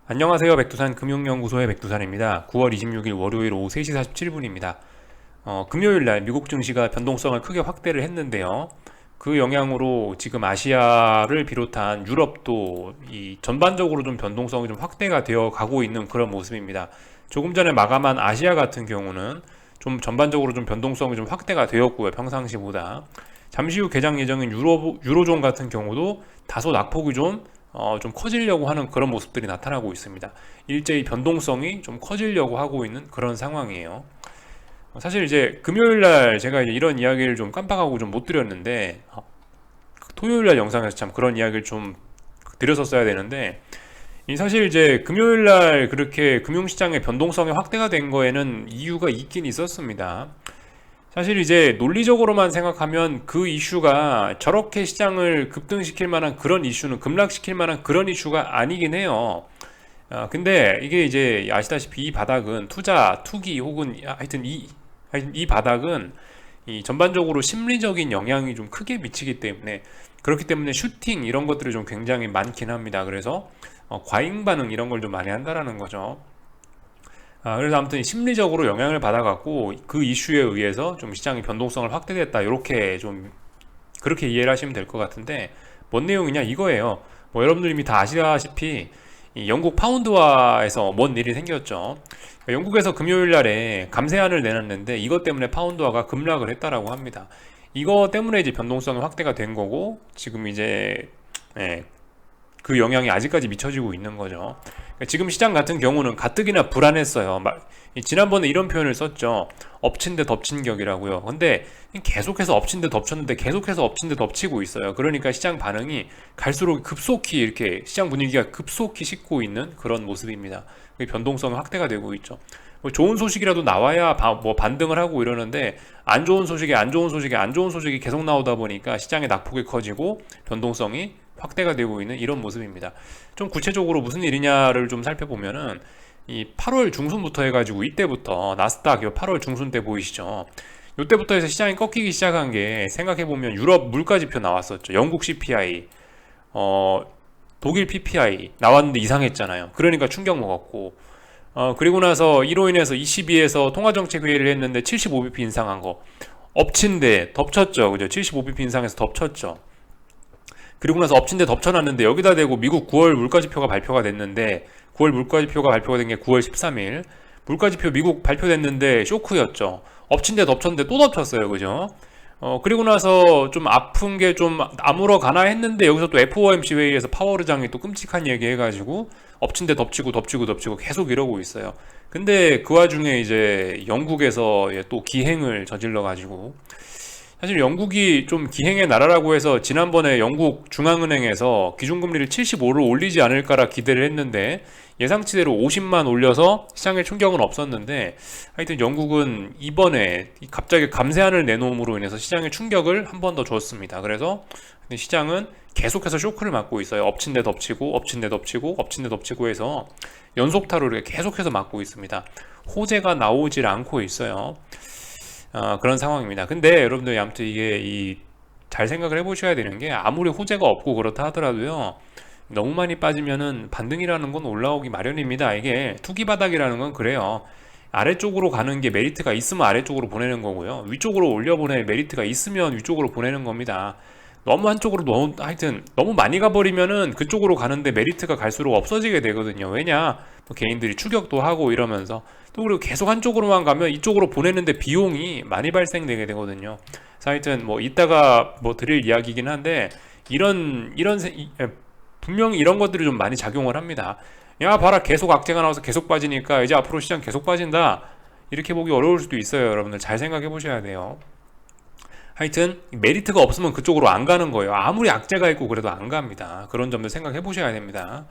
안녕하세요. 백두산 금융연구소의 백두산입니다. 9월 26일 월요일 오후 3시 47분입니다. 금요일 날 미국 증시가 변동성을 크게 확대를 했는데요. 그 영향으로 지금 아시아를 비롯한 유럽도 이 전반적으로 좀 변동성이 좀 확대가 되어 가고 있는 그런 모습입니다. 조금 전에 마감한 아시아 같은 경우는 좀 전반적으로 좀 변동성이 좀 확대가 되었고요. 평상시보다. 잠시 후 개장 예정인 유로존 같은 경우도 다소 낙폭이 좀 커지려고 하는 그런 모습들이 나타나고 있습니다. 일제히 변동성이 좀 커지려고 하고 있는 그런 상황이에요. 사실 이제 금요일 날 제가 이제 이런 이야기를 좀 깜빡하고 좀 못 드렸는데, 토요일 날 영상에서 참 그런 이야기를 좀 드렸었어야 되는데, 이 사실 이제 금요일 날 그렇게 금융시장의 변동성이 확대가 된 거에는 이유가 있긴 있었습니다. 사실 이제 논리적으로만 생각하면 그 이슈가 저렇게 시장을 급등시킬 만한 그런 이슈는 급락시킬 만한 그런 이슈가 아니긴 해요. 근데 이게 이제 아시다시피 이 바닥은 투기 혹은 하여튼 이 바닥은 이 전반적으로 심리적인 영향이 좀 크게 미치기 때문에 그렇기 때문에 슈팅 이런 것들이 좀 굉장히 많긴 합니다. 그래서 과잉 반응 이런 걸 좀 많이 한다라는 거죠. 그래서 아무튼 심리적으로 영향을 받아갖고 그 이슈에 의해서 좀 시장의 변동성을 확대됐다. 이렇게 좀 그렇게 이해를 하시면 될 것 같은데 뭔 내용이냐 이거예요. 뭐 여러분들 이미 다 아시다시피 이 영국 파운드화에서 뭔 일이 생겼죠. 영국에서 금요일 날에 감세안을 내놨는데 이것 때문에 파운드화가 급락을 했다라고 합니다. 이거 때문에 이제 변동성이 확대가 된 거고 지금 이제 예, 그 영향이 아직까지 미쳐지고 있는 거죠. 그러니까 지금 시장 같은 경우는 가뜩이나 불안했어요. 지난번에 이런 표현을 썼죠. 엎친 데 덮친 격이라고요. 근데 계속해서 엎친 데 덮쳤는데 계속해서 엎친 데 덮치고 있어요. 그러니까 시장 반응이 갈수록 급속히 이렇게 시장 분위기가 급속히 식고 있는 그런 모습입니다. 변동성이 확대가 되고 있죠. 뭐 좋은 소식이라도 나와야 뭐 반등을 하고 이러는데 안 좋은 소식이 안 좋은 소식이 안 좋은 소식이 계속 나오다 보니까 시장의 낙폭이 커지고 변동성이 확대가 되고 있는 이런 모습입니다. 좀 구체적으로 무슨 일이냐를 좀 살펴보면은 이 8월 중순부터 해가지고 이때부터 나스닥 8월 중순 때 보이시죠? 이때부터 해서 시장이 꺾이기 시작한 게 생각해보면 유럽 물가지표 나왔었죠. 영국 CPI, 어, 독일 PPI 나왔는데 이상했잖아요. 그러니까 충격 먹었고 그리고 나서 이로 인해서 ECB에서 통화정책회의를 했는데 75bp 인상한 거 엎친데 덮쳤죠. 그죠? 75bp 인상해서 덮쳤죠. 그리고 나서 엎친 데 덮쳐놨는데 여기다 대고 미국 9월 물가지표가 발표가 됐는데 9월 물가지표가 발표가 된 게 9월 13일 물가지표 미국 발표됐는데 쇼크였죠. 엎친 데 덮쳤는데 또 덮쳤어요. 그죠? 그리고 나서 좀 아픈 게 좀 아물어 가나 했는데 여기서 또 FOMC 회의에서 파월 의장이 또 끔찍한 얘기 해가지고 엎친 데 덮치고 계속 이러고 있어요. 근데 그 와중에 이제 영국에서 또 기행을 저질러 가지고 사실 영국이 좀 기행의 나라라고 해서 지난번에 영국 중앙은행에서 기준금리를 75를 올리지 않을까라 기대를 했는데 예상치대로 50만 올려서 시장에 충격은 없었는데 하여튼 영국은 이번에 갑자기 감세안을 내놓음으로 인해서 시장에 충격을 한 번 더 줬습니다. 그래서 시장은 계속해서 쇼크를 맞고 있어요. 엎친 데 덮치고 엎친 데 덮치고 엎친 데 덮치고 해서 연속타로 계속해서 맞고 있습니다. 호재가 나오질 않고 있어요. 그런 상황입니다. 근데 여러분들 아무튼 이게 잘 생각을 해보셔야 되는 게 아무리 호재가 없고 그렇다 하더라도요. 너무 많이 빠지면은 반등이라는 건 올라오기 마련입니다. 이게 투기 바닥이라는 건 그래요. 아래쪽으로 가는 게 메리트가 있으면 아래쪽으로 보내는 거고요. 위쪽으로 올려보낼 메리트가 있으면 위쪽으로 보내는 겁니다. 너무 한쪽으로 하여튼 너무 많이 가버리면은 그쪽으로 가는데 메리트가 갈수록 없어지게 되거든요. 왜냐? 뭐 개인들이 추격도 하고 이러면서 또 그리고 계속 한쪽으로만 가면 이쪽으로 보내는데 비용이 많이 발생되게 되거든요. 그래서 하여튼 뭐 이따가 뭐 드릴 이야기긴 한데 분명히 이런 것들이 좀 많이 작용을 합니다. 야 봐라 계속 악재가 나와서 계속 빠지니까 이제 앞으로 시장 계속 빠진다. 이렇게 보기 어려울 수도 있어요. 여러분들 잘 생각해 보셔야 돼요. 하여튼 메리트가 없으면 그쪽으로 안 가는 거예요. 아무리 악재가 있고 그래도 안 갑니다. 그런 점도 생각해 보셔야 됩니다.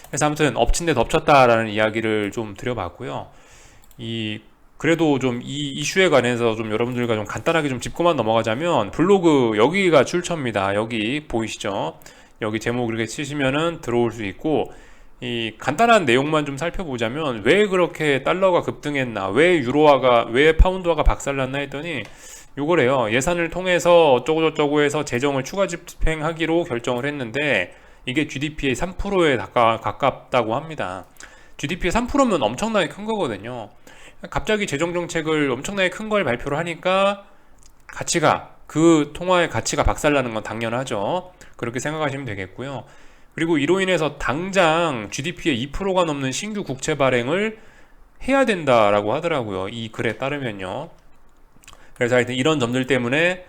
그래서 아무튼 엎친 데 덮쳤다라는 이야기를 좀 드려봤고요. 그래도 좀 이 이슈에 관해서 좀 여러분들과 좀 간단하게 좀 짚고만 넘어가자면 블로그 여기가 출처입니다. 여기 보이시죠? 여기 제목 이렇게 치시면은 들어올 수 있고 이 간단한 내용만 좀 살펴보자면 왜 그렇게 달러가 급등했나, 왜 파운드화가 박살났나 했더니 요거래요. 예산을 통해서 어쩌고저쩌고 해서 재정을 추가 집행하기로 결정을 했는데 이게 GDP의 3%에 가깝다고 합니다. GDP의 3%면 엄청나게 큰 거거든요. 갑자기 재정 정책을 엄청나게 큰 걸 발표를 하니까 그 통화의 가치가 박살나는 건 당연하죠. 그렇게 생각하시면 되겠고요. 그리고 이로 인해서 당장 GDP의 2%가 넘는 신규 국채 발행을 해야 된다라고 하더라고요. 이 글에 따르면요. 그래서 하여튼 이런 점들 때문에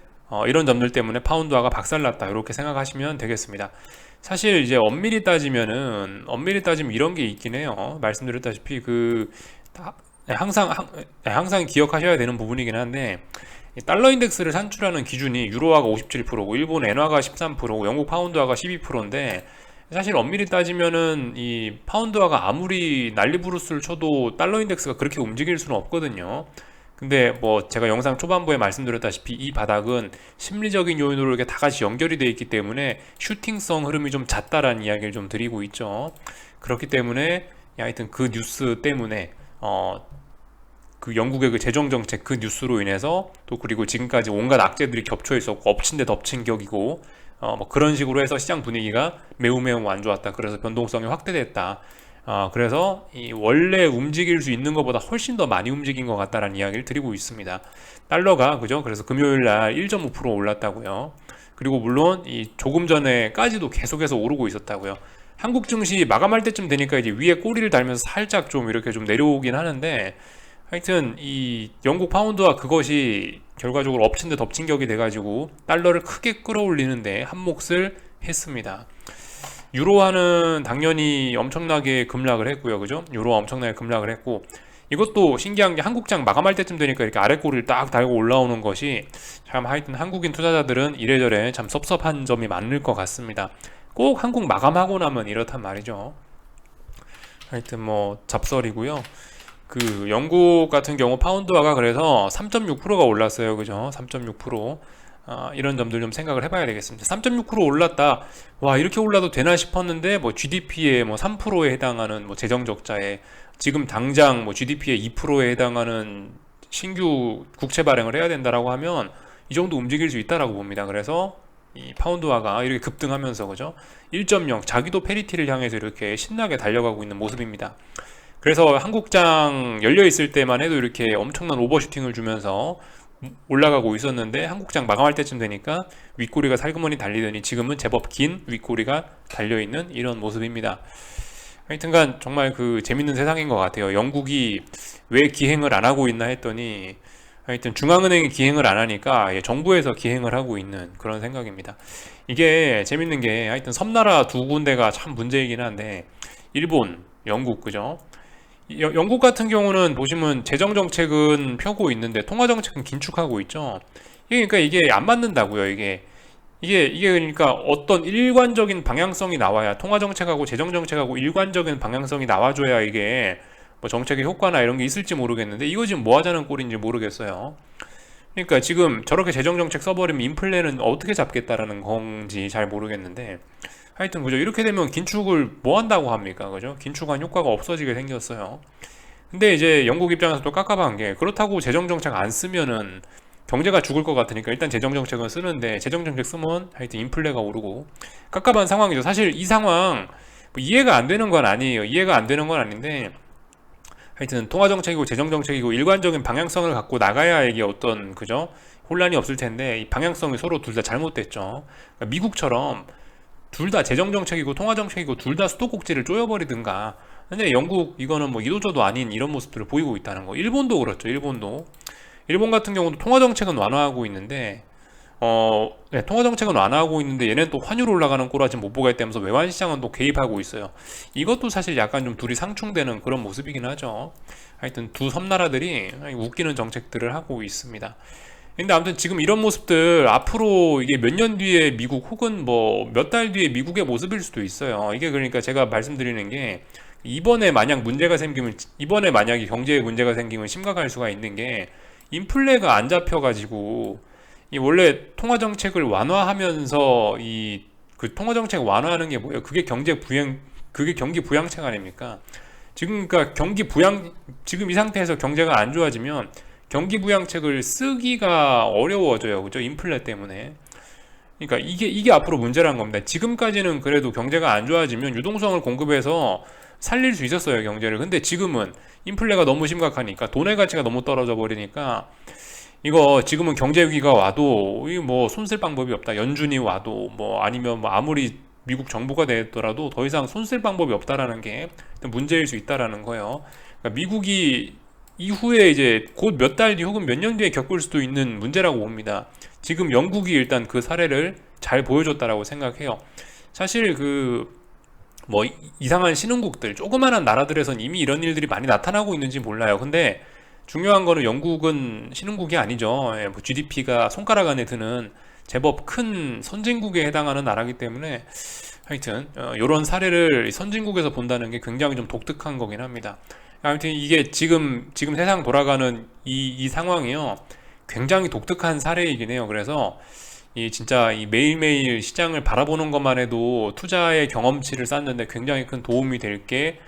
파운드화가 박살났다, 이렇게 생각하시면 되겠습니다. 사실 이제 엄밀히 따지면 이런 게 있긴 해요. 말씀드렸다시피 항상 기억하셔야 되는 부분이긴 한데, 달러 인덱스를 산출하는 기준이 유로화가 57%고 일본 엔화가 13%고 영국 파운드화가 12%인데, 사실 엄밀히 따지면은 이 파운드화가 아무리 난리부르스를 쳐도 달러 인덱스가 그렇게 움직일 수는 없거든요. 근데 뭐 제가 영상 초반부에 말씀드렸다시피 이 바닥은 심리적인 요인으로 이렇게 다 같이 연결이 되어 있기 때문에 슈팅성 흐름이 좀 잦다라는 이야기를 좀 드리고 있죠. 그렇기 때문에 하여튼 그 뉴스 때문에 그 영국의 그 재정 정책 그 뉴스로 인해서, 또 그리고 지금까지 온갖 악재들이 겹쳐 있었고 엎친 데 덮친 격이고, 뭐 그런 식으로 해서 시장 분위기가 매우 안 좋았다. 그래서 변동성이 확대됐다. 그래서 이 원래 움직일 수 있는 것보다 훨씬 더 많이 움직인 것 같다라는 이야기를 드리고 있습니다. 달러가 그죠? 그래서 금요일 날 1.5% 올랐다고요. 그리고 물론 이 조금 전에까지도 계속해서 오르고 있었다고요. 한국 증시 마감할 때쯤 되니까 이제 위에 꼬리를 달면서 살짝 좀 이렇게 좀 내려오긴 하는데, 하여튼 이 영국 파운드와 그것이 결과적으로 엎친 데 덮친 격이 돼가지고 달러를 크게 끌어올리는데 한 몫을 했습니다. 유로화는 당연히 엄청나게 급락을 했고요. 그죠? 유로화 엄청나게 급락을 했고, 이것도 신기한 게 한국장 마감할 때쯤 되니까 이렇게 아래 꼬리를 딱 달고 올라오는 것이 참, 하여튼 한국인 투자자들은 이래저래 참 섭섭한 점이 많을 것 같습니다. 꼭 한국 마감하고 나면 이렇단 말이죠. 하여튼 뭐 잡설이고요. 그 영국 같은 경우 파운드화가 그래서 3.6%가 올랐어요. 그죠? 3.6%. 이런 점들 좀 생각을 해봐야 되겠습니다. 3.6% 올랐다. 와, 이렇게 올라도 되나 싶었는데, 뭐 GDP의 뭐 3%에 해당하는 뭐 재정 적자에 지금 당장 뭐 GDP의 2%에 해당하는 신규 국채 발행을 해야 된다라고 하면 이 정도 움직일 수 있다라고 봅니다. 그래서 이 파운드화가 이렇게 급등하면서 그죠? 1.0 자기도 페리티를 향해서 이렇게 신나게 달려가고 있는 모습입니다. 그래서 한국장 열려 있을 때만 해도 이렇게 엄청난 오버슈팅을 주면서 올라가고 있었는데, 한국장 마감할 때쯤 되니까 윗꼬리가 살그머니 달리더니 지금은 제법 긴 윗꼬리가 달려있는 이런 모습입니다. 하여튼간 정말 그 재밌는 세상인 것 같아요. 영국이 왜 기행을 안 하고 있나 했더니, 하여튼 중앙은행이 기행을 안 하니까 정부에서 기행을 하고 있는 그런 생각입니다. 이게 재밌는 게, 하여튼 섬나라 두 군데가 참 문제이긴 한데, 일본, 영국, 그죠? 영국 같은 경우는 보시면 재정 정책은 펴고 있는데 통화 정책은 긴축하고 있죠. 그러니까 이게 안 맞는다고요. 이게 그러니까 어떤 일관적인 방향성이 나와야, 통화 정책하고 재정 정책하고 일관적인 방향성이 나와줘야 이게 뭐 정책의 효과나 이런 게 있을지 모르겠는데, 이거 지금 뭐 하자는 꼴인지 모르겠어요. 그러니까 지금 저렇게 재정 정책 써버리면 인플레는 어떻게 잡겠다라는 건지 잘 모르겠는데, 하여튼 그죠? 이렇게 되면 긴축을 뭐 한다고 합니까? 그죠? 긴축한 효과가 없어지게 생겼어요. 근데 이제 영국 입장에서 또 깝깝한 게, 그렇다고 재정정책 안 쓰면은 경제가 죽을 것 같으니까 일단 재정정책은 쓰는데, 재정정책 쓰면 하여튼 인플레가 오르고 깝깝한 상황이죠. 사실 이 상황 뭐 이해가 안 되는 건 아니에요. 이해가 안 되는 건 아닌데, 하여튼 통화정책이고 재정정책이고 일관적인 방향성을 갖고 나가야 이게 어떤 그죠? 혼란이 없을 텐데, 이 방향성이 서로 둘 다 잘못됐죠. 그러니까 미국처럼 둘 다 재정정책이고 통화정책이고 둘 다 수도꼭지를 쪼여버리든가. 근데 영국 이거는 뭐 이도저도 아닌 이런 모습들을 보이고 있다는 거. 일본도 그렇죠. 일본 같은 경우도 통화정책은 완화하고 있는데, 네, 통화정책은 완화하고 있는데 얘는 또 환율 올라가는 꼴아지 못 보겠 다면서 외환시장은 또 개입하고 있어요. 이것도 사실 약간 좀 둘이 상충되는 그런 모습이긴 하죠. 하여튼 두 섬나라들이 웃기는 정책들을 하고 있습니다. 근데 아무튼 지금 이런 모습들 앞으로 이게 몇 년 뒤에 미국 혹은 뭐 몇 달 뒤에 미국의 모습일 수도 있어요. 이게 그러니까 제가 말씀드리는 게, 이번에 만약에 경제에 문제가 생기면 심각할 수가 있는 게, 인플레가 안 잡혀가지고 이 원래 통화 정책을 완화하면서 이 그 통화 정책 완화하는 게 뭐예요? 그게 경기 부양책 아닙니까? 지금 그러니까 지금 이 상태에서 경제가 안 좋아지면 경기 부양책을 쓰기가 어려워져요. 그죠? 인플레 때문에. 그러니까 이게 앞으로 문제라는 겁니다. 지금까지는 그래도 경제가 안 좋아지면 유동성을 공급해서 살릴 수 있었어요, 경제를. 근데 지금은 인플레가 너무 심각하니까 돈의 가치가 너무 떨어져 버리니까 이거 지금은 경제 위기가 와도 이 뭐 손쓸 방법이 없다. 연준이 와도 뭐 아니면 뭐 아무리 미국 정부가 되더라도 더 이상 손쓸 방법이 없다라는 게 문제일 수 있다라는 거예요. 그러니까 미국이 이후에 이제 곧 몇 달 뒤 혹은 몇 년 뒤에 겪을 수도 있는 문제라고 봅니다. 지금 영국이 일단 그 사례를 잘 보여줬다라고 생각해요. 사실 그 뭐 이상한 신흥국들, 조그마한 나라들에선 이미 이런 일들이 많이 나타나고 있는지 몰라요. 근데 중요한 거는 영국은 신흥국이 아니죠. 예, 뭐 GDP가 손가락 안에 드는 제법 큰 선진국에 해당하는 나라기 때문에 하여튼 이런 사례를 선진국에서 본다는 게 굉장히 좀 독특한 거긴 합니다. 아무튼 이게 지금 세상 돌아가는 이 상황이요. 굉장히 독특한 사례이긴 해요. 그래서 이 진짜 이 매일매일 시장을 바라보는 것만 해도 투자의 경험치를 쌓는데 굉장히 큰 도움이 될 게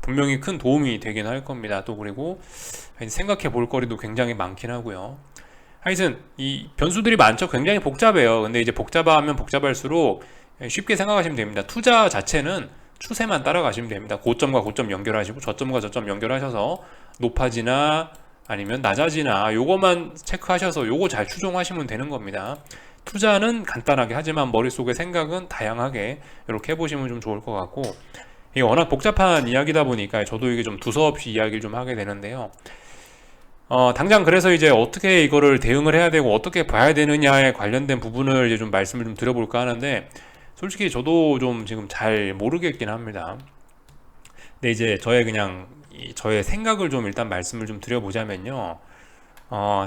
분명히 큰 도움이 되긴 할 겁니다. 또 그리고 생각해 볼 거리도 굉장히 많긴 하고요. 하여튼 이 변수들이 많죠. 굉장히 복잡해요. 근데 이제 복잡하면 복잡할수록 쉽게 생각하시면 됩니다. 투자 자체는 추세만 따라가시면 됩니다. 고점과 고점 연결하시고 저점과 저점 연결하셔서 높아지나 아니면 낮아지나 요거만 체크하셔서 요거 잘 추종하시면 되는 겁니다. 투자는 간단하게 하지만 머릿속의 생각은 다양하게 이렇게 해보시면 좀 좋을 것 같고, 이게 워낙 복잡한 이야기다 보니까 저도 이게 좀 두서없이 이야기를 좀 하게 되는데요. 당장 그래서 이제 어떻게 이거를 대응을 해야 되고 어떻게 봐야 되느냐에 관련된 부분을 이제 좀 말씀을 좀 드려볼까 하는데, 솔직히 저도 좀 지금 잘 모르겠긴 합니다. 근데 이제 저의 생각을 좀 일단 말씀을 좀 드려보자면요.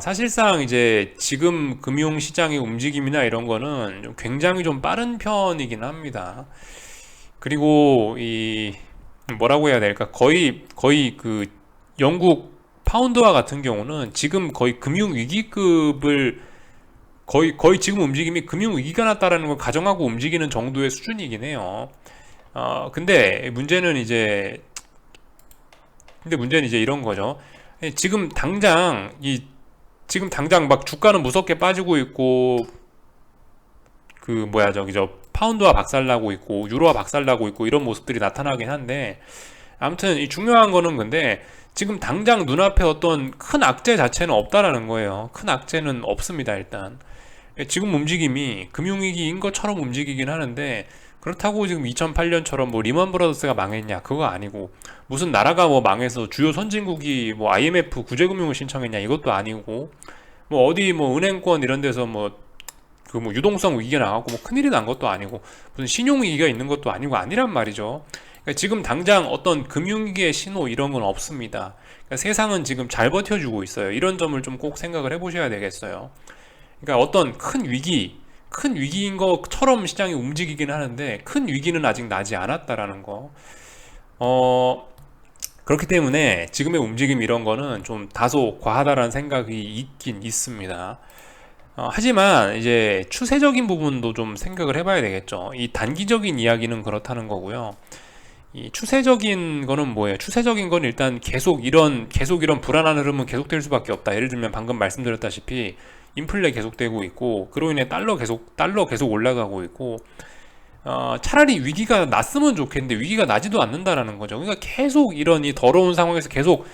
사실상 이제 지금 금융시장의 움직임이나 이런 거는 좀 굉장히 좀 빠른 편이긴 합니다. 그리고 뭐라고 해야 될까? 거의 그 영국 파운드와 같은 경우는 지금 거의 금융위기급을 거의 지금 움직임이 금융위기가 났다라는 걸 가정하고 움직이는 정도의 수준이긴 해요. 근데 문제는 이제 이런 거죠. 지금 당장 막 주가는 무섭게 빠지고 있고, 그 뭐야 저기 저 파운드와 박살나고 있고 유로와 박살나고 있고 이런 모습들이 나타나긴 한데, 아무튼 이 중요한 거는 근데 지금 당장 눈앞에 어떤 큰 악재 자체는 없다라는 거예요. 큰 악재는 없습니다, 일단. 지금 움직임이 금융위기인 것처럼 움직이긴 하는데, 그렇다고 지금 2008년처럼 뭐 리먼 브라더스가 망했냐, 그거 아니고, 무슨 나라가 뭐 망해서 주요 선진국이 뭐 IMF 구제금융을 신청했냐, 이것도 아니고, 뭐 어디 뭐 은행권 이런 데서 뭐 그 뭐 유동성 위기가 나가고 뭐 큰일이 난 것도 아니고, 무슨 신용 위기가 있는 것도 아니고 아니란 말이죠. 그러니까 지금 당장 어떤 금융위기의 신호 이런 건 없습니다. 그러니까 세상은 지금 잘 버텨주고 있어요. 이런 점을 좀 꼭 생각을 해보셔야 되겠어요. 그러니까 어떤 큰 위기인 것처럼 시장이 움직이긴 하는데 큰 위기는 아직 나지 않았다라는 거. 그렇기 때문에 지금의 움직임 이런 거는 좀 다소 과하다라는 생각이 있긴 있습니다. 하지만 이제 추세적인 부분도 좀 생각을 해봐야 되겠죠. 이 단기적인 이야기는 그렇다는 거고요. 이 추세적인 거는 뭐예요? 추세적인 건 일단 계속 이런 불안한 흐름은 계속될 수밖에 없다. 예를 들면 방금 말씀드렸다시피 인플레 계속되고 있고, 그로 인해 달러 계속 올라가고 있고, 차라리 위기가 났으면 좋겠는데 위기가 나지도 않는다라는 거죠. 그러니까 계속 이런 이 더러운 상황에서 계속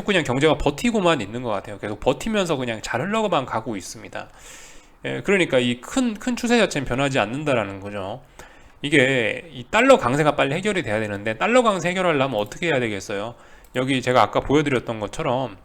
그냥 경제가 버티고만 있는 것 같아요. 계속 버티면서 그냥 잘 흘러가만 가고 있습니다. 그러니까 이 큰 추세 자체는 변하지 않는다라는 거죠. 이게 이 달러 강세가 빨리 해결이 돼야 되는데, 달러 강세 해결하려면 어떻게 해야 되겠어요? 여기 제가 아까 보여드렸던 것처럼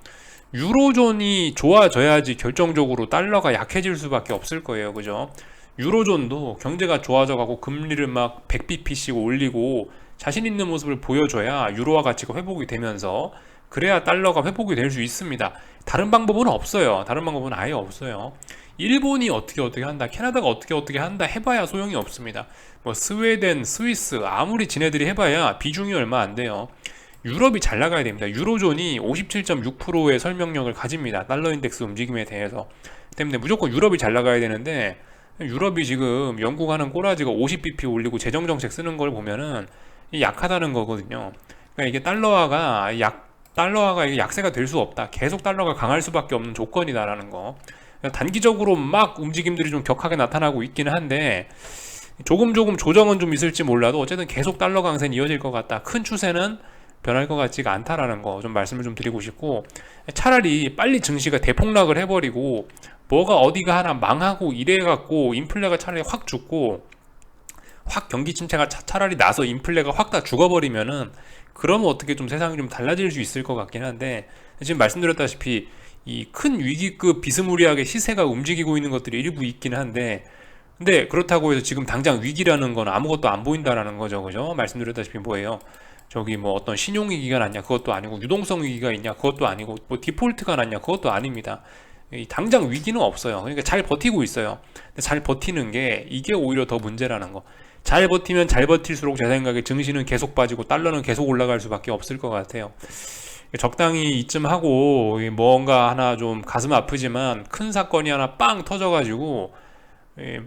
유로존이 좋아져야지 결정적으로 달러가 약해질 수밖에 없을 거예요. 그죠? 유로존도 경제가 좋아져가고 금리를 막 100bp씩 올리고 자신 있는 모습을 보여줘야 유로화 가치가 회복이 되면서, 그래야 달러가 회복이 될 수 있습니다. 다른 방법은 없어요. 다른 방법은 아예 없어요. 일본이 어떻게 한다, 캐나다가 어떻게 한다 해봐야 소용이 없습니다. 뭐 스웨덴, 스위스 아무리 지네들이 해봐야 비중이 얼마 안 돼요. 유럽이 잘 나가야 됩니다. 유로존이 57.6%의 설명력을 가집니다. 달러 인덱스 움직임에 대해서. 때문에 무조건 유럽이 잘 나가야 되는데, 유럽이 지금 영국 하는 꼬라지가 50bp 올리고 재정정책 쓰는 걸 보면은 약하다는 거거든요. 그러니까 이게 달러화가 이게 약세가 될 수 없다. 계속 달러가 강할 수밖에 없는 조건이다라는 거. 단기적으로 막 움직임들이 좀 격하게 나타나고 있기는 한데 조금 조정은 좀 있을지 몰라도 어쨌든 계속 달러 강세는 이어질 것 같다. 큰 추세는 변할 것 같지가 않다라는 거 좀 말씀을 좀 드리고 싶고, 차라리 빨리 증시가 대폭락을 해버리고 뭐가 어디가 하나 망하고 이래갖고 인플레가 차라리 확 죽고 확 경기 침체가 차라리 나서 인플레가 확 다 죽어버리면은, 그러면 어떻게 좀 세상이 좀 달라질 수 있을 것 같긴 한데, 지금 말씀드렸다시피 이 큰 위기급 비스무리하게 시세가 움직이고 있는 것들이 일부 있긴 한데, 근데 그렇다고 해서 지금 당장 위기라는 건 아무것도 안 보인다라는 거죠. 그죠? 말씀드렸다시피 뭐예요? 저기 뭐 어떤 신용위기가 났냐? 그것도 아니고, 유동성 위기가 있냐? 그것도 아니고, 뭐 디폴트가 났냐? 그것도 아닙니다. 당장 위기는 없어요. 그러니까 잘 버티고 있어요. 근데 잘 버티는 게 이게 오히려 더 문제라는 거. 잘 버티면 잘 버틸수록 제 생각에 증시는 계속 빠지고 달러는 계속 올라갈 수밖에 없을 것 같아요. 적당히 이쯤 하고 뭔가 하나 좀 가슴 아프지만 큰 사건이 하나 빵 터져가지고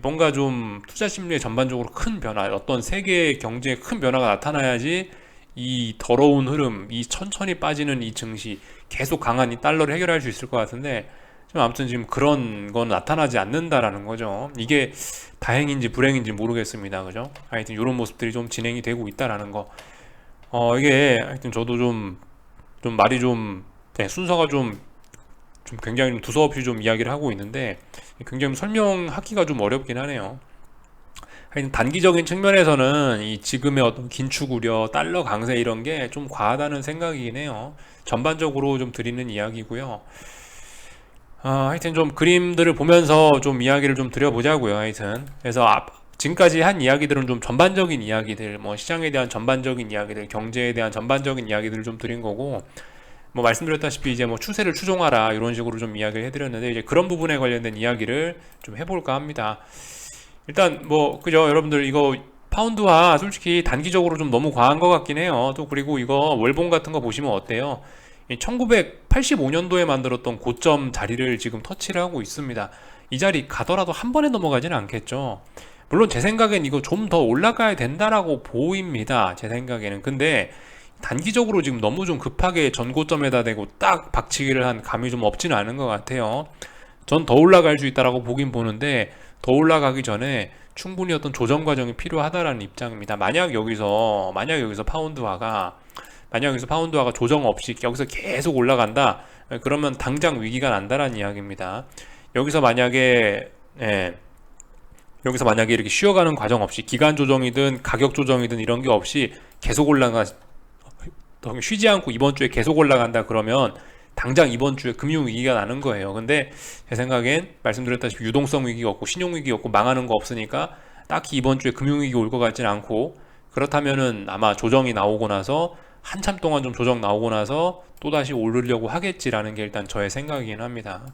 뭔가 좀 투자 심리에 전반적으로 큰 변화, 어떤 세계 경제에 큰 변화가 나타나야지 이 더러운 흐름, 이 천천히 빠지는 이 증시, 계속 강한 이 달러를 해결할 수 있을 것 같은데, 좀 아무튼 지금 그런 건 나타나지 않는다라는 거죠. 이게 다행인지 불행인지 모르겠습니다. 그죠? 하여튼 이런 모습들이 좀 진행이 되고 있다라는 거. 이게 하여튼 저도 좀 말이 좀 네, 순서가 좀 굉장히 좀 두서없이 좀 이야기를 하고 있는데, 굉장히 설명하기가 좀 어렵긴 하네요. 하여튼 단기적인 측면에서는 이 지금의 어떤 긴축 우려, 달러 강세 이런 게 좀 과하다는 생각이긴 해요. 전반적으로 좀 드리는 이야기고요. 하여튼 좀 그림들을 보면서 좀 이야기를 좀 드려보자고요. 하여튼 그래서 지금까지 한 이야기들은 좀 전반적인 이야기들, 뭐 시장에 대한 전반적인 이야기들, 경제에 대한 전반적인 이야기들을 좀 드린 거고, 뭐 말씀드렸다시피 이제 뭐 추세를 추종하라 이런 식으로 좀 이야기를 해드렸는데, 이제 그런 부분에 관련된 이야기를 좀 해볼까 합니다. 일단 뭐 그죠, 여러분들 이거 파운드화 솔직히 단기적으로 좀 너무 과한 것 같긴 해요. 또 그리고 이거 월봉 같은 거 보시면 어때요? 1985년도에 만들었던 고점 자리를 지금 터치를 하고 있습니다. 이 자리 가더라도 한 번에 넘어가지는 않겠죠. 물론 제 생각엔 이거 좀 더 올라가야 된다라고 보입니다. 제 생각에는. 근데 단기적으로 지금 너무 좀 급하게 전고점에다 대고 딱 박치기를 한 감이 좀 없지는 않은 것 같아요. 전 더 올라갈 수 있다라고 보긴 보는데, 더 올라가기 전에 충분히 어떤 조정 과정이 필요하다라는 입장입니다. 만약 여기서 파운드화가 조정 없이 여기서 계속 올라간다, 그러면 당장 위기가 난다라는 이야기입니다. 여기서 만약에 이렇게 쉬어가는 과정 없이, 기간 조정이든 가격 조정이든 이런 게 없이 계속 쉬지 않고 이번 주에 계속 올라간다, 그러면 당장 이번 주에 금융 위기가 나는 거예요. 근데 제 생각엔 말씀드렸다시피 유동성 위기가 없고 신용 위기가 없고 망하는 거 없으니까 딱히 이번 주에 금융 위기 올 것 같지는 않고, 그렇다면은 아마 조정이 나오고 나서 한참 동안 좀 조정 나오고 나서 또다시 오르려고 하겠지라는 게 일단 저의 생각이긴 합니다.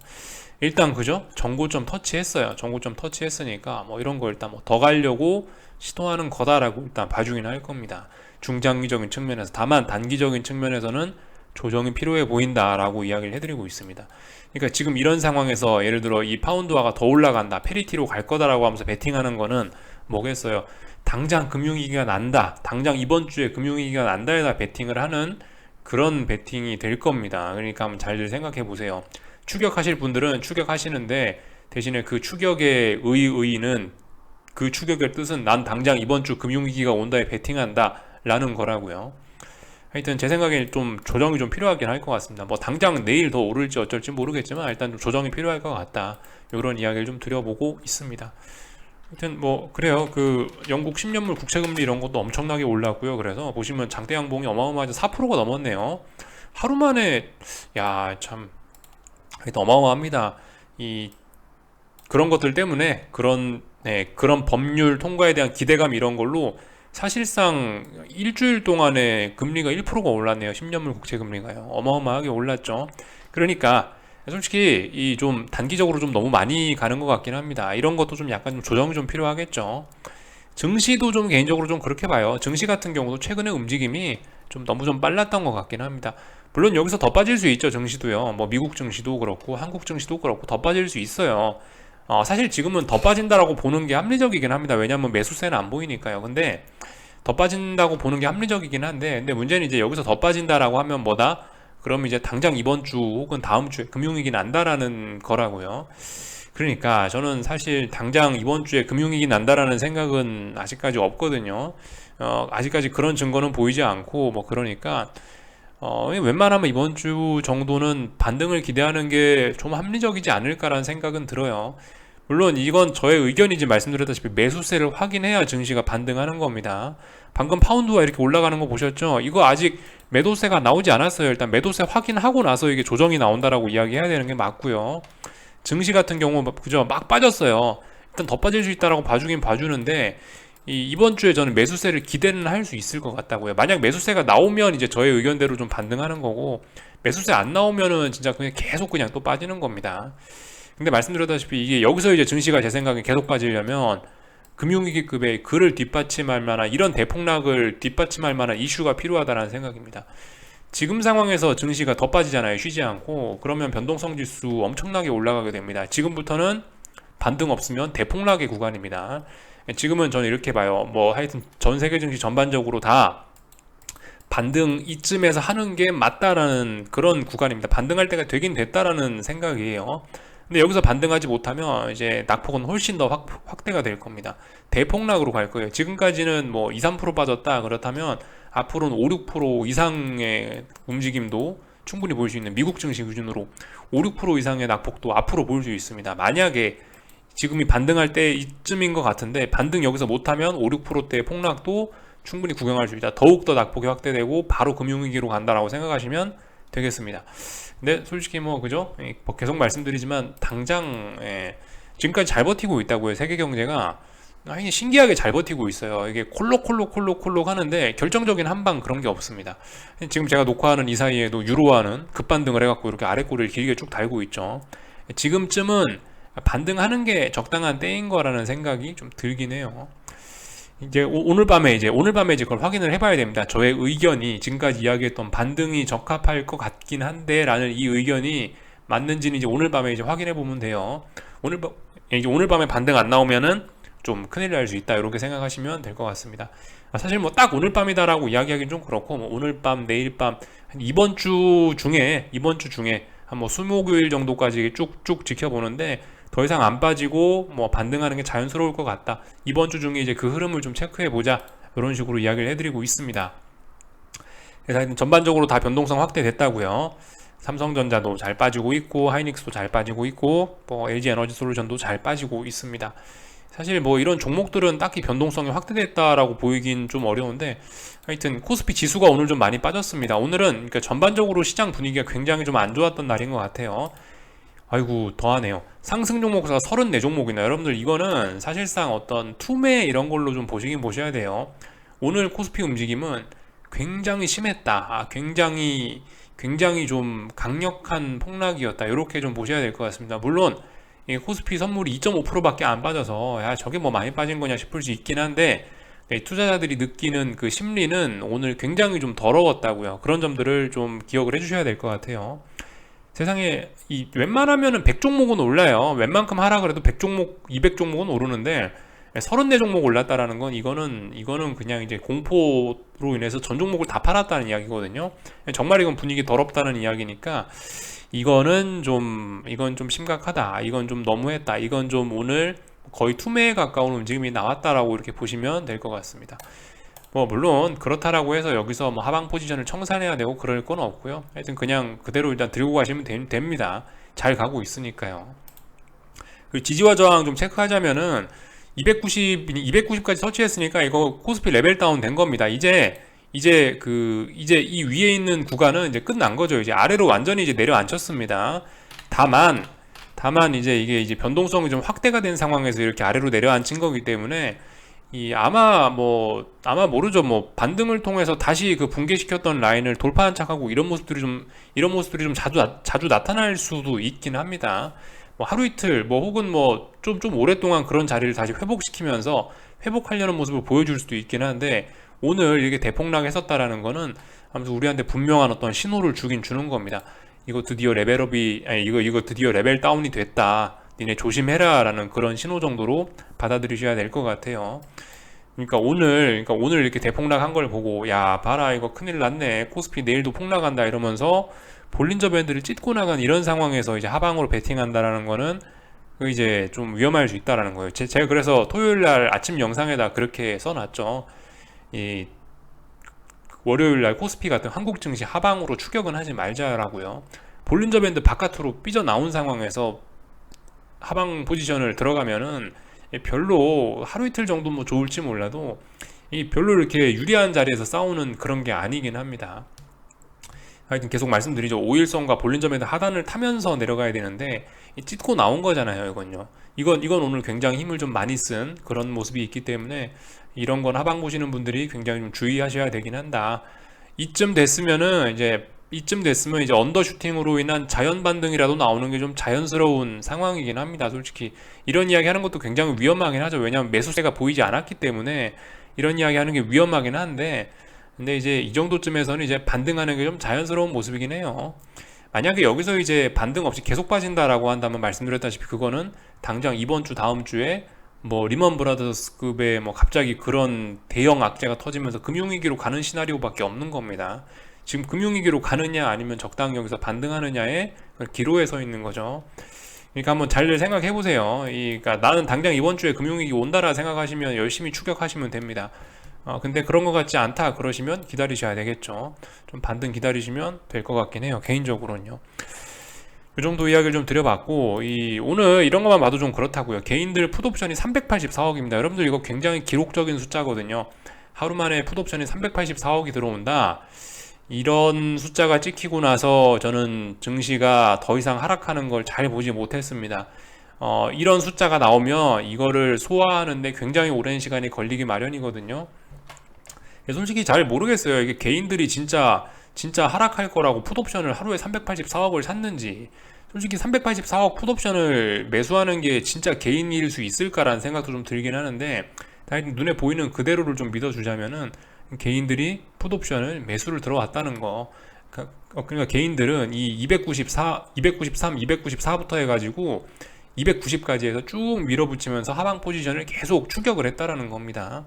일단 그죠? 정고점 터치했어요. 정고점 터치했으니까 뭐 이런 거 일단 뭐 더 가려고 시도하는 거다라고 일단 봐주긴 할 겁니다. 중장기적인 측면에서. 다만 단기적인 측면에서는 조정이 필요해 보인다라고 이야기를 해드리고 있습니다. 그러니까 지금 이런 상황에서 예를 들어 이 파운드화가 더 올라간다, 페리티로 갈 거다라고 하면서 베팅하는 거는 뭐겠어요? 당장 금융위기가 난다, 당장 이번 주에 금융위기가 난다에다 베팅을 하는 그런 베팅이 될 겁니다. 그러니까 한번 잘 생각해 보세요. 추격하실 분들은 추격하시는데, 대신에 그 추격의 의의는, 그 추격의 뜻은 난 당장 이번 주 금융위기가 온다에 베팅한다 라는 거라고요. 하여튼 제 생각에 좀 조정이 좀 필요하긴 할 것 같습니다. 뭐 당장 내일 더 오를지 어쩔지 모르겠지만 일단 좀 조정이 필요할 것 같다, 이런 이야기를 좀 드려보고 있습니다. 하여튼 뭐 그래요. 그 영국 10년물 국채금리 이런 것도 엄청나게 올랐고요. 그래서 보시면 장대 양봉이 어마어마하게 4%가 넘었네요. 하루 만에. 야, 참 하여튼 어마어마합니다. 그런 것들 때문에 그런 법률 통과에 대한 기대감 이런 걸로 사실상 일주일 동안에 금리가 1%가 올랐네요. 10년물 국채 금리가요. 어마어마하게 올랐죠. 그러니까 솔직히 이 좀 단기적으로 좀 너무 많이 가는 것 같긴 합니다. 이런 것도 좀 약간 좀 조정이 좀 필요하겠죠. 증시도 좀 개인적으로 좀 그렇게 봐요. 증시 같은 경우도 최근에 움직임이 좀 너무 좀 빨랐던 것 같긴 합니다. 물론 여기서 더 빠질 수 있죠. 증시도요. 뭐 미국 증시도 그렇고 한국 증시도 그렇고 더 빠질 수 있어요. 사실 지금은 더 빠진다라고 보는 게 합리적이긴 합니다. 왜냐하면 매수세는 안 보이니까요. 근데 더 빠진다고 보는 게 합리적이긴 한데, 근데 문제는 이제 여기서 더 빠진다라고 하면 뭐다? 그러면 이제 당장 이번 주 혹은 다음 주에 금융위기 난다라는 거라고요. 그러니까 저는 사실 당장 이번 주에 금융위기 난다라는 생각은 아직까지 없거든요. 아직까지 그런 증거는 보이지 않고 뭐 그러니까 웬만하면 이번 주 정도는 반등을 기대하는 게 좀 합리적이지 않을까라는 생각은 들어요. 물론 이건 저의 의견이지 말씀드렸다시피 매수세를 확인해야 증시가 반등하는 겁니다. 방금 파운드가 이렇게 올라가는 거 보셨죠? 이거 아직 매도세가 나오지 않았어요. 일단 매도세 확인하고 나서 이게 조정이 나온다라고 이야기해야 되는 게 맞고요. 증시 같은 경우 그죠? 막 빠졌어요. 일단 더 빠질 수 있다라고 봐주긴 봐주는데 이번 주에 저는 매수세를 기대는 할 수 있을 것 같다고요. 만약 매수세가 나오면 이제 저의 의견대로 좀 반등하는 거고 매수세 안 나오면은 진짜 그냥 계속 그냥 또 빠지는 겁니다. 근데 말씀드렸다시피 이게 여기서 이제 증시가 제 생각에 계속 빠지려면 금융위기급의 그를 뒷받침할 만한 이런 대폭락을 뒷받침할 만한 이슈가 필요하다는 생각입니다. 지금 상황에서 증시가 더 빠지잖아요. 쉬지 않고. 그러면 변동성 지수 엄청나게 올라가게 됩니다. 지금부터는 반등 없으면 대폭락의 구간입니다. 지금은 저는 이렇게 봐요. 뭐 하여튼 전 세계 증시 전반적으로 다 반등 이쯤에서 하는 게 맞다라는 그런 구간입니다. 반등할 때가 되긴 됐다라는 생각이에요. 근데 여기서 반등하지 못하면 이제 낙폭은 훨씬 더 확대가 될 겁니다. 대폭락으로 갈 거예요. 지금까지는 뭐 2, 3% 빠졌다 그렇다면 앞으로는 5, 6% 이상의 움직임도 충분히 볼 수 있는 미국 증시 기준으로 5, 6% 이상의 낙폭도 앞으로 볼 수 있습니다. 만약에 지금이 반등할 때 이쯤인 것 같은데 반등 여기서 못하면 5, 6%대의 폭락도 충분히 구경할 수 있다. 더욱더 낙폭이 확대되고 바로 금융위기로 간다라고 생각하시면 되겠습니다. 근데 솔직히 뭐 그죠? 계속 말씀드리지만 당장 지금까지 잘 버티고 있다고요. 세계 경제가 신기하게 잘 버티고 있어요. 이게 콜록 하는데 결정적인 한방 그런 게 없습니다. 지금 제가 녹화하는 이 사이에도 유로화는 급반등을 해갖고 이렇게 아래 꼬리를 길게 쭉 달고 있죠. 지금쯤은 반등하는 게 적당한 때인 거라는 생각이 좀 들긴 해요. 이제 오늘 밤에 이제 그걸 확인을 해봐야 됩니다. 저의 의견이 지금까지 이야기했던 반등이 적합할 것 같긴 한데라는 이 의견이 맞는지는 이제 오늘 밤에 이제 확인해 보면 돼요. 오늘 밤에 반등 안 나오면은 좀 큰일 날 수 있다 이렇게 생각하시면 될 것 같습니다. 사실 뭐 딱 오늘 밤이다라고 이야기하기는 좀 그렇고 뭐 오늘 밤, 내일 밤, 이번 주 중에 한 뭐 수목요일 정도까지 쭉쭉 지켜보는데 더 이상 안 빠지고 뭐 반등하는 게 자연스러울 것 같다. 이번 주 중에 이제 그 흐름을 좀 체크해 보자. 이런 식으로 이야기를 해드리고 있습니다. 그래서 전반적으로 다 변동성 확대됐다고요. 삼성전자도 잘 빠지고 있고 하이닉스도 잘 빠지고 있고 뭐 LG에너지솔루션도 잘 빠지고 있습니다. 사실 뭐 이런 종목들은 딱히 변동성이 확대됐다라고 보이긴 좀 어려운데 하여튼 코스피 지수가 오늘 좀 많이 빠졌습니다. 오늘은 그러니까 전반적으로 시장 분위기가 굉장히 좀 안 좋았던 날인 것 같아요. 아이고 더하네요. 상승 종목수가 34종목이나 여러분들 이거는 사실상 어떤 투매 이런 걸로 좀 보시긴 보셔야 돼요. 오늘 코스피 움직임은 굉장히 심했다. 굉장히 좀 강력한 폭락이었다. 이렇게 좀 보셔야 될 것 같습니다. 물론 이 코스피 선물이 2.5%밖에 안 빠져서 야 저게 뭐 많이 빠진 거냐 싶을 수 있긴 한데 투자자들이 느끼는 그 심리는 오늘 굉장히 좀 더러웠다고요. 그런 점들을 좀 기억을 해주셔야 될 것 같아요. 세상에 웬만하면은 100종목은 올라요. 웬만큼 하라 그래도 100종목, 200종목은 오르는데 34종목 올랐다라는 건 이거는 그냥 이제 공포로 인해서 전 종목을 다 팔았다는 이야기거든요. 정말 이건 분위기 더럽다는 이야기니까 이건 좀 심각하다. 이건 좀 너무했다. 이건 좀 오늘 거의 투매에 가까운 움직임이 나왔다라고 이렇게 보시면 될 것 같습니다. 뭐 물론 그렇다라고 해서 여기서 뭐 하방 포지션을 청산해야 되고 그럴 건 없고요. 하여튼 그냥 그대로 일단 들고 가시면 됩니다. 잘 가고 있으니까요. 그 지지와 저항 좀 체크하자면은 290까지 터치했으니까 이거 코스피 레벨 다운 된 겁니다. 이제 이 위에 있는 구간은 이제 끝난 거죠. 이제 아래로 완전히 이제 내려앉혔습니다. 다만 이제 이게 이제 변동성이 좀 확대가 된 상황에서 이렇게 아래로 내려앉힌 거기 때문에 아마 모르죠. 뭐 반등을 통해서 다시 그 붕괴시켰던 라인을 돌파한 척하고 이런 모습들이 좀 자주 나타날 수도 있긴 합니다. 뭐 하루 이틀 뭐 혹은 뭐 좀 오랫동안 그런 자리를 다시 회복시키면서 회복하려는 모습을 보여줄 수도 있긴 한데 오늘 이게 대폭락했었다라는 거는 아무튼 우리한테 분명한 어떤 신호를 주긴 주는 겁니다. 이거 드디어 이거 드디어 레벨 다운이 됐다. 니네 조심해라 라는 그런 신호 정도로 받아들이셔야 될 것 같아요. 그러니까 오늘 이렇게 대폭락한 걸 보고, 야, 봐라, 이거 큰일 났네. 코스피 내일도 폭락한다 이러면서 볼린저 밴드를 찢고 나간 이런 상황에서 이제 하방으로 베팅한다라는 거는 그 이제 좀 위험할 수 있다라는 거예요. 제가 그래서 토요일 날 아침 영상에다 그렇게 써놨죠. 이 월요일 날 코스피 같은 한국 증시 하방으로 추격은 하지 말자라고요. 볼린저 밴드 바깥으로 삐져나온 상황에서 하방 포지션을 들어가면은 별로 하루 이틀 정도 뭐 좋을지 몰라도 이 별로 이렇게 유리한 자리에서 싸우는 그런 게 아니긴 합니다. 하여튼 계속 말씀드리죠. 5일선과 볼린저 밴드 하단을 타면서 내려가야 되는데 찢고 나온 거잖아요. 이건 오늘 굉장히 힘을 좀 많이 쓴 그런 모습이 있기 때문에 이런 건 하방 보시는 분들이 굉장히 좀 주의하셔야 되긴 한다. 이쯤 됐으면 이제 언더슈팅으로 인한 자연 반등이라도 나오는 게 좀 자연스러운 상황이긴 합니다. 솔직히 이런 이야기 하는 것도 굉장히 위험하긴 하죠. 왜냐하면 매수세가 보이지 않았기 때문에 이런 이야기 하는 게 위험하긴 한데, 근데 이제 이 정도쯤에서는 이제 반등하는 게 좀 자연스러운 모습이긴 해요. 만약에 여기서 이제 반등 없이 계속 빠진다라고 한다면 말씀드렸다시피 그거는 당장 이번 주 다음 주에 뭐 리먼 브라더스급의 뭐 갑자기 그런 대형 악재가 터지면서 금융위기로 가는 시나리오밖에 없는 겁니다. 지금 금융위기로 가느냐 아니면 적당히 여기서 반등하느냐의 기로에 서 있는 거죠. 그러니까 한번 잘 생각해 보세요. 그러니까 나는 당장 이번 주에 금융위기 온다라 생각하시면 열심히 추격하시면 됩니다. 근데 그런 것 같지 않다 그러시면 기다리셔야 되겠죠. 좀 반등 기다리시면 될 것 같긴 해요. 개인적으로는요. 이 정도 이야기를 좀 드려봤고, 오늘 이런 것만 봐도 좀 그렇다고요. 개인들 풋옵션이 384억입니다. 여러분들 이거 굉장히 기록적인 숫자거든요. 하루 만에 풋옵션이 384억이 들어온다. 이런 숫자가 찍히고 나서 저는 증시가 더 이상 하락하는 걸 잘 보지 못했습니다. 이런 숫자가 나오면 이거를 소화하는데 굉장히 오랜 시간이 걸리기 마련이거든요. 솔직히 잘 모르겠어요. 이게 개인들이 진짜 하락할 거라고 풋옵션을 하루에 384억을 샀는지, 솔직히 384억 풋옵션을 매수하는 게 진짜 개인일 수 있을까라는 생각도 좀 들긴 하는데, 하여튼 눈에 보이는 그대로를 좀 믿어주자면은 개인들이 풋옵션을 매수를 들어왔다는 거. 그러니까 개인들은 이 293, 294부터 해가지고 290까지 해서 쭉 밀어붙이면서 하방 포지션을 계속 추격을 했다라는 겁니다.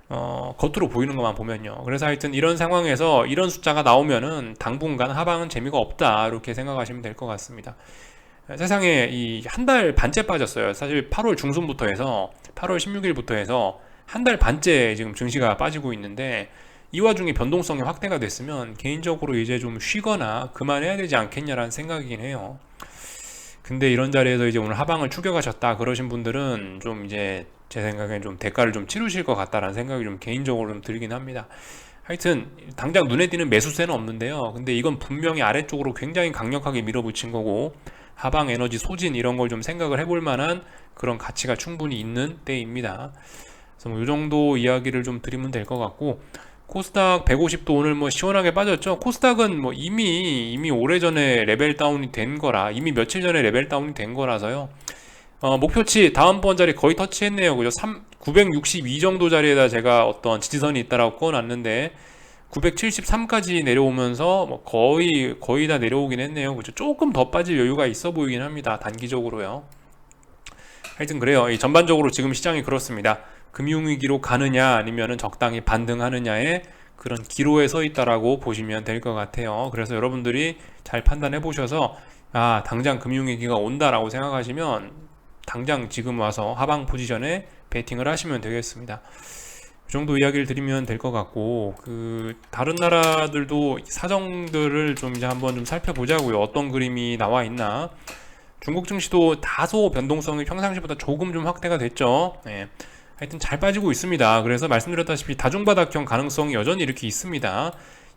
겉으로 보이는 것만 보면요. 그래서 하여튼 이런 상황에서 이런 숫자가 나오면은 당분간 하방은 재미가 없다 이렇게 생각하시면 될 것 같습니다. 세상에 이 한 달 반째 빠졌어요. 사실 8월 중순부터 해서 8월 16일부터 해서 한 달 반째 지금 증시가 빠지고 있는데, 이 와중에 변동성이 확대가 됐으면 개인적으로 이제 좀 쉬거나 그만해야 되지 않겠냐라는 생각이긴 해요. 근데 이런 자리에서 이제 오늘 하방을 추격하셨다 그러신 분들은 좀 이제 제 생각엔 좀 대가를 좀 치르실 것 같다라는 생각이 좀 개인적으로 좀 들긴 합니다. 하여튼 당장 눈에 띄는 매수세는 없는데요. 근데 이건 분명히 아래쪽으로 굉장히 강력하게 밀어붙인 거고, 하방 에너지 소진 이런 걸 좀 생각을 해볼 만한 그런 가치가 충분히 있는 때입니다. 그래서 뭐 이 정도 이야기를 좀 드리면 될 것 같고, 코스닥 150도 오늘 뭐 시원하게 빠졌죠. 코스닥은 뭐 이미 오래전에 레벨 다운이 된 거라, 이미 며칠 전에 레벨 다운이 된 거라서요. 목표치 다음번 자리 거의 터치했네요. 그죠? 962 정도 자리에다 제가 어떤 지지선이 있다라고 꺼놨는데 973까지 내려오면서 뭐 거의 다 내려오긴 했네요. 그죠? 조금 더 빠질 여유가 있어 보이긴 합니다. 단기적으로요. 하여튼 그래요. 전반적으로 지금 시장이 그렇습니다. 금융위기로 가느냐 아니면은 적당히 반등하느냐의 그런 기로에 서 있다라고 보시면 될 것 같아요. 그래서 여러분들이 잘 판단해 보셔서 당장 금융위기가 온다라고 생각하시면 당장 지금 와서 하방 포지션에 베팅을 하시면 되겠습니다. 이 정도 이야기를 드리면 될 것 같고, 다른 나라들도 사정들을 좀 이제 한번 좀 살펴보자고요. 어떤 그림이 나와 있나. 중국 증시도 다소 변동성이 평상시보다 조금 좀 확대가 됐죠. 네. 하여튼 잘 빠지고 있습니다. 그래서 말씀드렸다시피 다중바닥형 가능성이 여전히 이렇게 있습니다.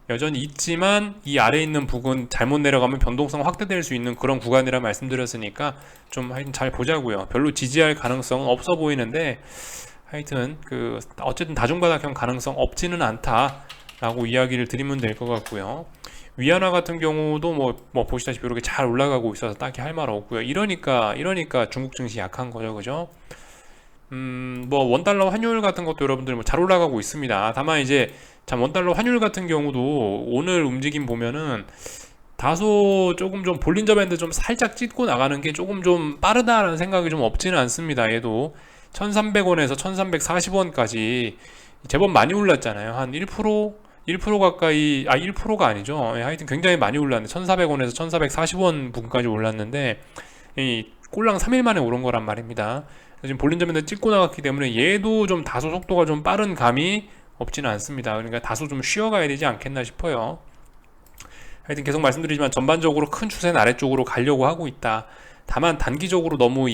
여전히 있지만 이 아래 있는 부분 잘못 내려가면 변동성 확대될 수 있는 그런 구간이라 말씀드렸으니까 좀 하여튼 잘 보자고요. 별로 지지할 가능성은 없어 보이는데, 하여튼 어쨌든 다중바닥형 가능성 없지는 않다라고 이야기를 드리면 될 것 같고요. 위안화 같은 경우도 뭐 보시다시피 이렇게 잘 올라가고 있어서 딱히 할 말 없고요. 이러니까 중국 증시 약한 거죠, 그죠? 뭐 원달러 환율 같은 것도 여러분들 뭐 잘 올라가고 있습니다. 다만 이제 참 원달러 환율 같은 경우도 오늘 움직임 보면은 다소 조금 좀 볼린저 밴드 좀 살짝 찢고 나가는 게 조금 좀 빠르다라는 생각이 좀 없지는 않습니다. 얘도 1300원에서 1340원까지 제법 많이 올랐잖아요. 한 1% 가까이, 1%가 아니죠. 예, 하여튼 굉장히 많이 올랐는데 1400원에서 1440원 부근까지 올랐는데 이 꼴랑 3일 만에 오른 거란 말입니다. 지금 볼린저밴드 찍고 나갔기 때문에 얘도 좀 다소 속도가 좀 빠른 감이 없지는 않습니다. 그러니까 다소 좀 쉬어가야 되지 않겠나 싶어요. 하여튼 계속 말씀드리지만 전반적으로 큰 추세는 아래쪽으로 가려고 하고 있다. 다만 단기적으로 너무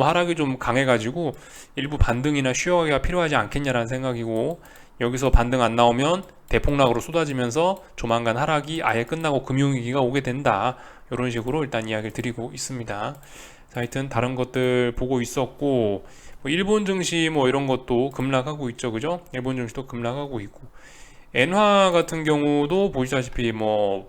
하락이 좀 강해가지고 일부 반등이나 쉬어가기가 필요하지 않겠냐라는 생각이고, 여기서 반등 안 나오면 대폭락으로 쏟아지면서 조만간 하락이 아예 끝나고 금융위기가 오게 된다. 이런 식으로 일단 이야기를 드리고 있습니다. 하여튼 다른 것들 보고 있었고, 뭐 일본 증시 뭐 이런 것도 급락하고 있죠, 그죠? 일본 증시도 급락하고 있고, 엔화 같은 경우도 보시다시피 뭐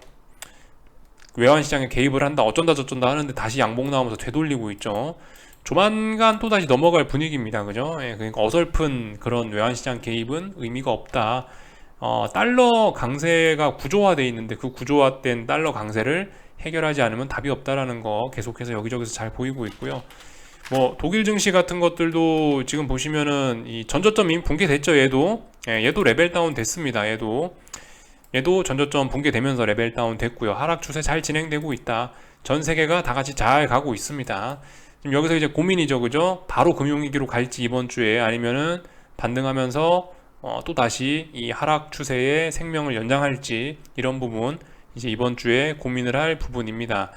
외환 시장에 개입을 한다, 어쩐다 저쩐다 하는데 다시 양봉 나오면서 되돌리고 있죠. 조만간 또 다시 넘어갈 분위기입니다, 그죠? 예, 그러니까 어설픈 그런 외환 시장 개입은 의미가 없다. 달러 강세가 구조화되어 있는데 그 구조화된 달러 강세를 해결하지 않으면 답이 없다라는 거 계속해서 여기저기서 잘 보이고 있고요. 뭐 독일 증시 같은 것들도 지금 보시면은 이 전저점 이미 붕괴됐죠. 얘도 레벨 다운 됐습니다. 얘도 전저점 붕괴되면서 레벨 다운 됐고요. 하락 추세 잘 진행되고 있다. 전 세계가 다 같이 잘 가고 있습니다. 지금 여기서 이제 고민이죠, 그죠? 바로 금융위기로 갈지 이번 주에, 아니면은 반등하면서 또 다시 이 하락 추세의 생명을 연장할지, 이런 부분 이제 이번 주에 고민을 할 부분입니다.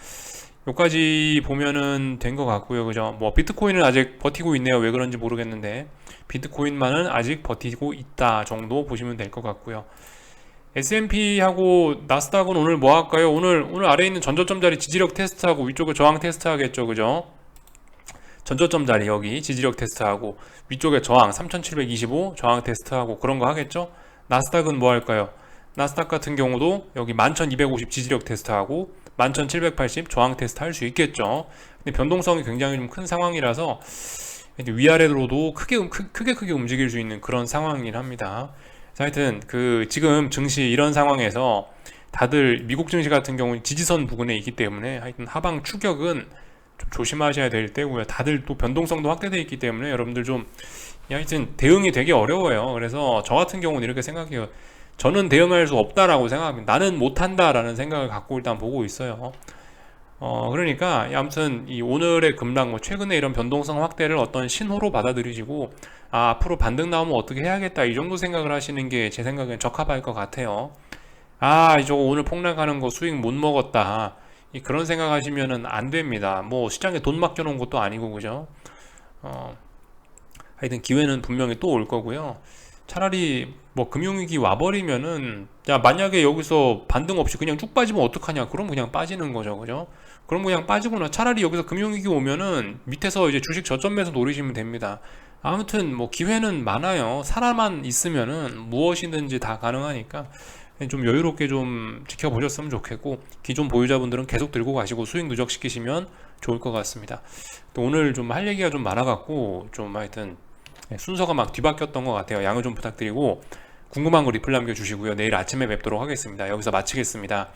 여기까지 보면은 된 것 같고요, 그죠? 뭐 비트코인은 아직 버티고 있네요. 왜 그런지 모르겠는데 비트코인만은 아직 버티고 있다 정도 보시면 될 것 같고요. S&P하고 나스닥은 오늘 뭐 할까요? 오늘 아래에 있는 전저점 자리 지지력 테스트하고 위쪽에 저항 테스트 하겠죠, 그죠? 전저점 자리 여기 지지력 테스트하고 위쪽에 저항 3725 저항 테스트하고 그런 거 하겠죠? 나스닥은 뭐 할까요? 나스닥 같은 경우도 여기 11250 지지력 테스트하고 11780 저항 테스트 할 수 있겠죠. 근데 변동성이 굉장히 좀 큰 상황이라서 위아래로도 크게 움직일 수 있는 그런 상황이긴 합니다. 하여튼 지금 증시 이런 상황에서 다들 미국 증시 같은 경우는 지지선 부근에 있기 때문에 하여튼 하방 추격은 좀 조심하셔야 될 때고요. 다들 또 변동성도 확대되어 있기 때문에 여러분들 좀 하여튼 대응이 되게 어려워요. 그래서 저 같은 경우는 이렇게 생각해요. 저는 대응할 수 없다라고 생각합니다. 나는 못한다라는 생각을 갖고 일단 보고 있어요. 그러니까 아무튼 이 오늘의 급락, 뭐 최근에 이런 변동성 확대를 어떤 신호로 받아들이시고, 앞으로 반등 나오면 어떻게 해야겠다, 이 정도 생각을 하시는 게 제 생각엔 적합할 것 같아요. 저거 오늘 폭락하는 거 수익 못 먹었다, 그런 생각 하시면은 안 됩니다. 뭐 시장에 돈 맡겨놓은 것도 아니고, 그죠? 하여튼 기회는 분명히 또 올 거고요. 차라리 뭐 금융위기 와버리면은, 야 만약에 여기서 반등 없이 그냥 쭉 빠지면 어떡하냐, 그럼 그냥 빠지는 거죠, 그죠? 그럼 그냥 빠지거나, 차라리 여기서 금융위기 오면은 밑에서 이제 주식 저점에서 노리시면 됩니다. 아무튼 뭐 기회는 많아요. 사람만 있으면은 무엇이든지 다 가능하니까 좀 여유롭게 좀 지켜보셨으면 좋겠고, 기존 보유자분들은 계속 들고 가시고 수익 누적시키시면 좋을 것 같습니다. 또 오늘 좀 할 얘기가 좀 많아갖고 좀 하여튼 순서가 막 뒤바뀌었던 것 같아요. 양해 좀 부탁드리고, 궁금한 거 리플 남겨주시고요. 내일 아침에 뵙도록 하겠습니다. 여기서 마치겠습니다.